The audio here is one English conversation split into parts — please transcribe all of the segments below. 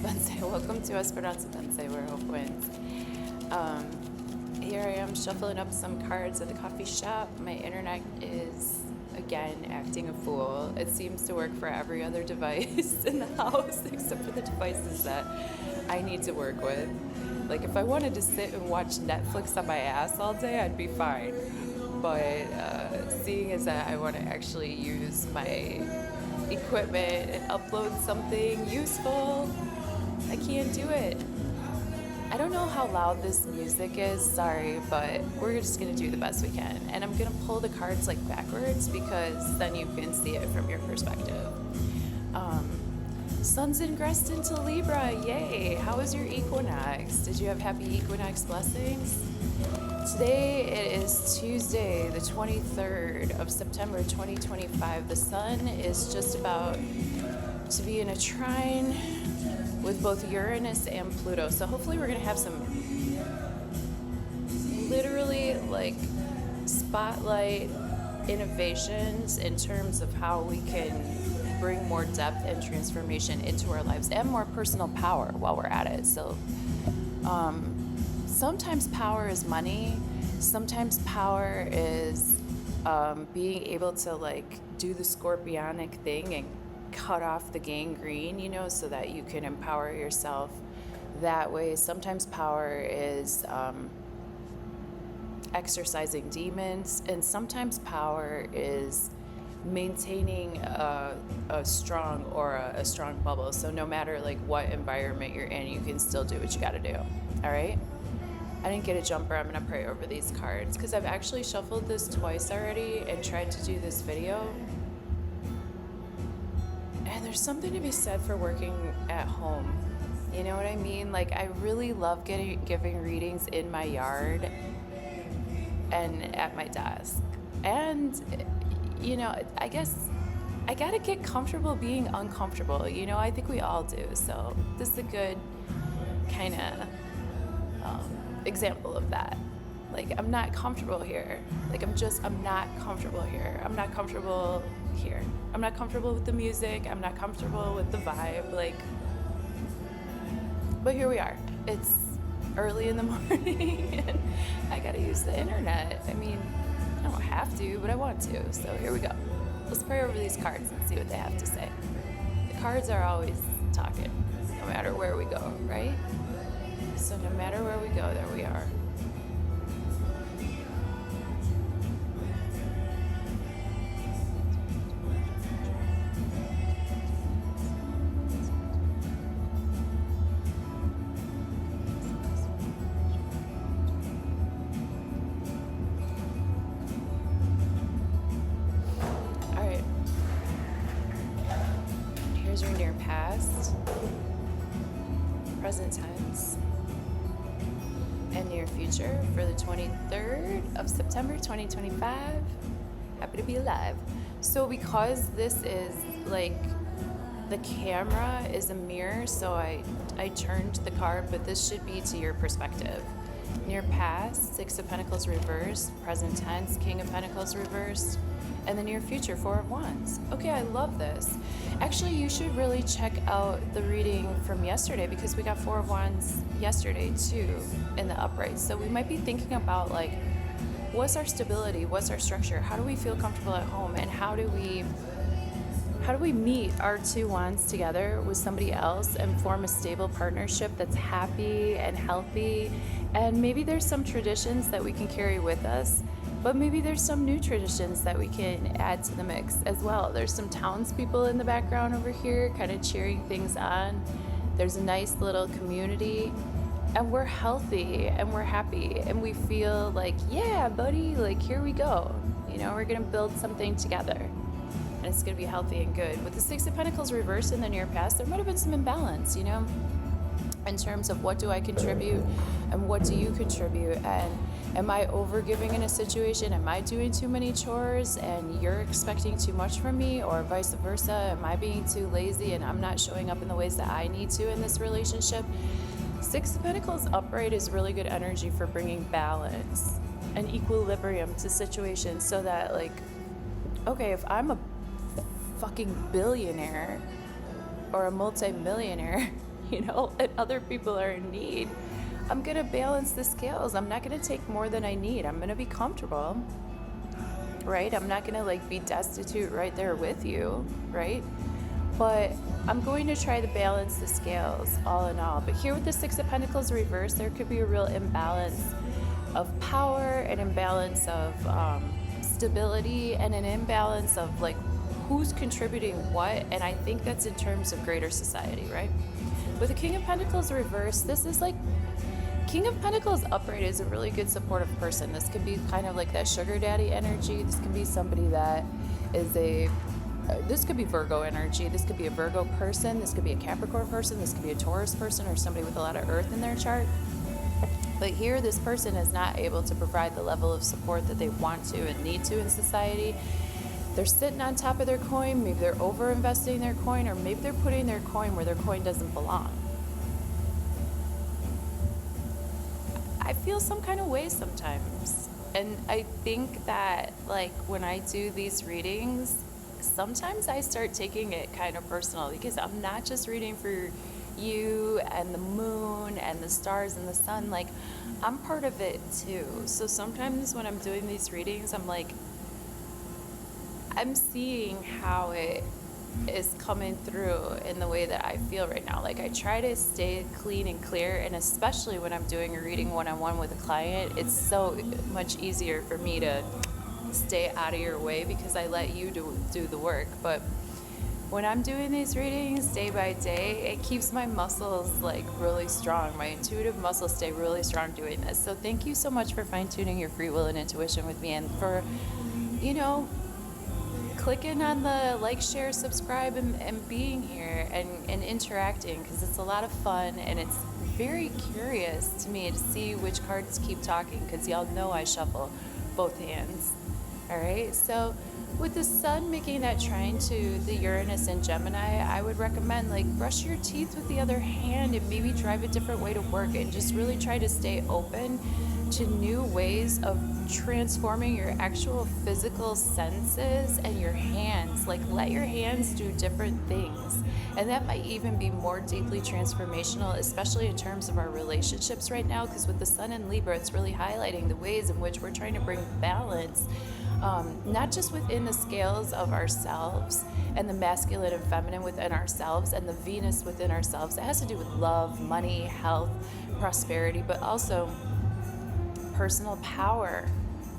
Bense. Welcome to Esperanza Bense. We're hope wins. Here I am shuffling up some cards at the coffee shop. My internet is again acting a fool. It seems to work for every other device in the house except for the devices that I need to work with. Like if I wanted to sit and watch Netflix on my ass all day, I'd be fine. But seeing as that I want to actually use my equipment and upload something useful, I can't do it. I don't know how loud this music is, sorry, but we're just gonna do the best we can. And I'm gonna pull the cards like backwards because then you can see it from your perspective. Sun's ingressed into Libra, yay! How was your equinox? Did you have happy equinox blessings? Today it is Tuesday, the 23rd of September 2025. The sun is just about to be in a trine with both Uranus and Pluto. So hopefully we're going to have some literally like spotlight innovations in terms of how we can bring more depth and transformation into our lives and more personal power while we're at it. So sometimes power is money. Sometimes power is being able to like do the scorpionic thing and cut off the gangrene, you know, so that you can empower yourself that way. Sometimes power is exercising demons, and sometimes power is maintaining a strong aura, a strong bubble. So no matter like what environment you're in, you can still do what you got to do. All right. I didn't get a jumper. I'm going to pray over these cards because I've actually shuffled this twice already and tried to do this video. And there's something to be said for working at home. You know what I mean? Like, I really love giving readings in my yard and at my desk. And, you know, I guess I got to get comfortable being uncomfortable. You know, I think we all do. So this is a good kind of example of that. Like, I'm not comfortable here. Like, I'm not comfortable here. I'm not comfortable here. I'm not comfortable with the music. I'm not comfortable with the vibe. Like, but here we are. It's early in the morning and I gotta use the internet. I mean, I don't have to, but I want to. So here we go. Let's pray over these cards and see what they have to say. The cards are always talking, no matter where we go, right? So no matter where we go, there we are. All right. Here's your near past, present tense, and near future for the 23rd of September 2025. Happy to be alive. So because this is like, the camera is a mirror, so I turned the card, but this should be to your perspective. Near past, 6 of Pentacles reversed, present tense, King of Pentacles reversed, and the near future, 4 of Wands. Okay, I love this. Actually, you should really check out the reading from yesterday because we got 4 of Wands yesterday too in the upright. So we might be thinking about like, what's our stability? What's our structure? How do we feel comfortable at home? And how do we meet our 2 wands together with somebody else and form a stable partnership that's happy and healthy? And maybe there's some traditions that we can carry with us, but maybe there's some new traditions that we can add to the mix as well. There's some townspeople in the background over here kind of cheering things on. There's a nice little community, and we're healthy and we're happy and we feel like, yeah, buddy, like here we go. You know, we're gonna build something together and it's gonna be healthy and good. With the 6 of Pentacles reversed in the near past, there might have been some imbalance, you know, in terms of what do I contribute and what do you contribute, and am I overgiving in a situation? Am I doing too many chores and you're expecting too much from me, or vice versa? Am I being too lazy and I'm not showing up in the ways that I need to in this relationship? 6 of Pentacles upright is really good energy for bringing balance and equilibrium to situations, so that like, okay, if I'm a fucking billionaire or a multi-millionaire, and other people are in need, I'm going to balance the scales. I'm not going to take more than I need. I'm going to be comfortable, right? I'm not going to like be destitute right there with you, right? But I'm going to try to balance the scales all in all. But here with the Six of Pentacles reversed, there could be a real imbalance of power, an imbalance of stability, and an imbalance of like who's contributing what. And I think that's in terms of greater society, right? With the King of Pentacles reversed, this is like King of Pentacles upright is a really good supportive person. This could be kind of like that sugar daddy energy. This can be somebody that is this could be Virgo energy. This could be a Virgo person. This could be a Capricorn person. This could be a Taurus person or somebody with a lot of earth in their chart. But here, this person is not able to provide the level of support that they want to and need to in society. They're sitting on top of their coin. Maybe they're over-investing their coin, or maybe they're putting their coin where their coin doesn't belong. I feel some kind of way sometimes. And I think that, like, when I do these readings, sometimes I start taking it kind of personal, because I'm not just reading for you and the moon and the stars and the sun. Like, I'm part of it too. So sometimes when I'm doing these readings, I'm like, I'm seeing how it is coming through in the way that I feel right now. Like, I try to stay clean and clear, and especially when I'm doing a reading one-on-one with a client, it's so much easier for me to stay out of your way because I let you do the work. But when I'm doing these readings day by day, it keeps my muscles like really strong. My intuitive muscles stay really strong doing this. So thank you so much for fine-tuning your free will and intuition with me, and for, clicking on the like, share, subscribe, and being here and interacting, because it's a lot of fun, and it's very curious to me to see which cards keep talking, because y'all know I shuffle both hands. All right, so with the sun making that trine to the Uranus and Gemini, I would recommend like brush your teeth with the other hand and maybe drive a different way to work, and just really try to stay open to new ways of transforming your actual physical senses and your hands. Like, let your hands do different things, and that might even be more deeply transformational, especially in terms of our relationships right now, because with the sun in Libra, it's really highlighting the ways in which we're trying to bring balance, not just within the scales of ourselves and the masculine and feminine within ourselves and the Venus within ourselves. It has to do with love, money, health, prosperity, but also personal power.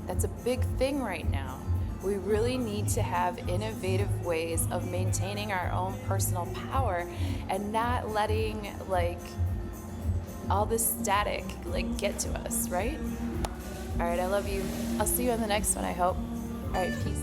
That's a big thing right now. We really need to have innovative ways of maintaining our own personal power and not letting like all this static like get to us, right? All right, I love you. I'll see you on the next one, I hope. All right, peace.